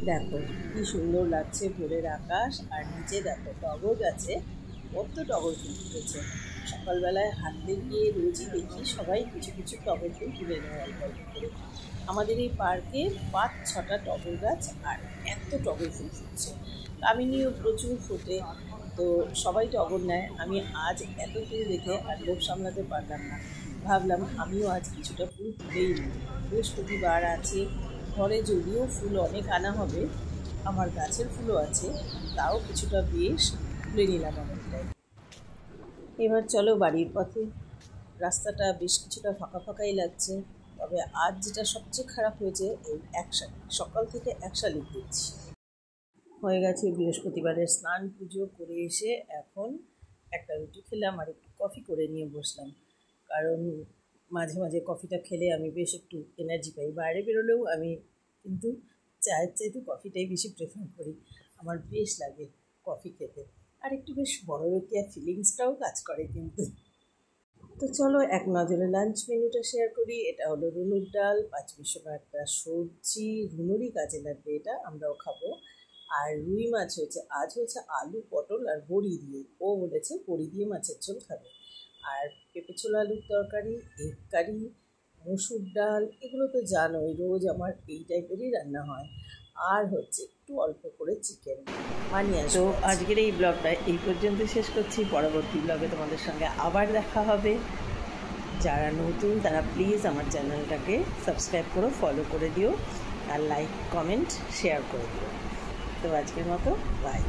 দেখো কি সুন্দর লাগছে ভোরের আকাশ। আর নিচে দেখো টগর গাছে কত টগর ফুল ফুটেছে। সকালবেলায় হাঁটতে গিয়ে রোজই দেখি সবাই কিছু কিছু টগর ফুল তুলে নেয় অল্প অল্প করে। আমাদের এই পার্কে ৫-৬টা টগর গাছ আর এত টগর ফুল ফুটছে। কামিনীও প্রচুর ফোটে, তো সবাই টগর নেয়। আমি আজ এত ফুল দেখে আর লোভ সামলাতে পারলাম না, ভাবলাম আমিও আজ কিছুটা ফুল তুলেই নিই। বৃহস্পতিবার আছে, ঘরে যদিও ফুল অনেক আনা হবে, আমার গাছের ফুলও আছে, তাও কিছুটা বেশ তুলে নিলাম অনেকটাই। এবার চলো বাড়ির পথে। রাস্তাটা বেশ কিছুটা ফাঁকা ফাঁকাই লাগছে, তবে আজ যেটা সবচেয়ে খারাপ হয়েছে এই এক শালিক, সকাল থেকে এক শালিক দেখছি। হয়ে গেছে বৃহস্পতিবারের স্নান পুজো করে এসে এখন একটা রুটি খেলাম আর একটু কফি করে নিয়ে বসলাম, কারণ মাঝে মাঝে কফিটা খেলে আমি বেশ একটু এনার্জি পাই। বাইরে বেরোলেও আমি কিন্তু চায়ের চাইতে কফিটাই বেশি প্রেফার করি, আমার বেশ লাগে কফি খেতে। আর একটু বেশ বড়লোকিয়া ফিলিংসটাও কাজ করে কিন্তু। তো চলো এক নজরে লাঞ্চ মেনুটা শেয়ার করি। এটা হলো রুনুর ডাল, পাঁচমিশানো একটা সবজি, রুনুরই কাজে লাগবে, এটা আমরাও খাবো। আর রুই মাছ হয়েছে, আজ হয়েছে আলু পটল আর বড়ি দিয়ে, ও বলেছে বড়ি দিয়ে মাছের ঝোল খাবে। আর পেঁপে ছোলা আলুর তরকারি, এগ কারি, মসুর ডাল, এগুলো তো জানোই রোজ আমার এই টাইপেরই রান্না হয়। আর হচ্ছে একটু অল্প করে চিকেন বানিয়ে আসবো। তো আজকের এই ব্লগটা এই পর্যন্ত শেষ করছি। পরবর্তী ব্লগে তোমাদের সঙ্গে আবার দেখা হবে। যারা নতুন তারা প্লিজ আমার চ্যানেলটাকে সাবস্ক্রাইব করো, ফলো করে দিও, আর লাইক কমেন্ট শেয়ার করে দিও। তো আজকের মতো বাই।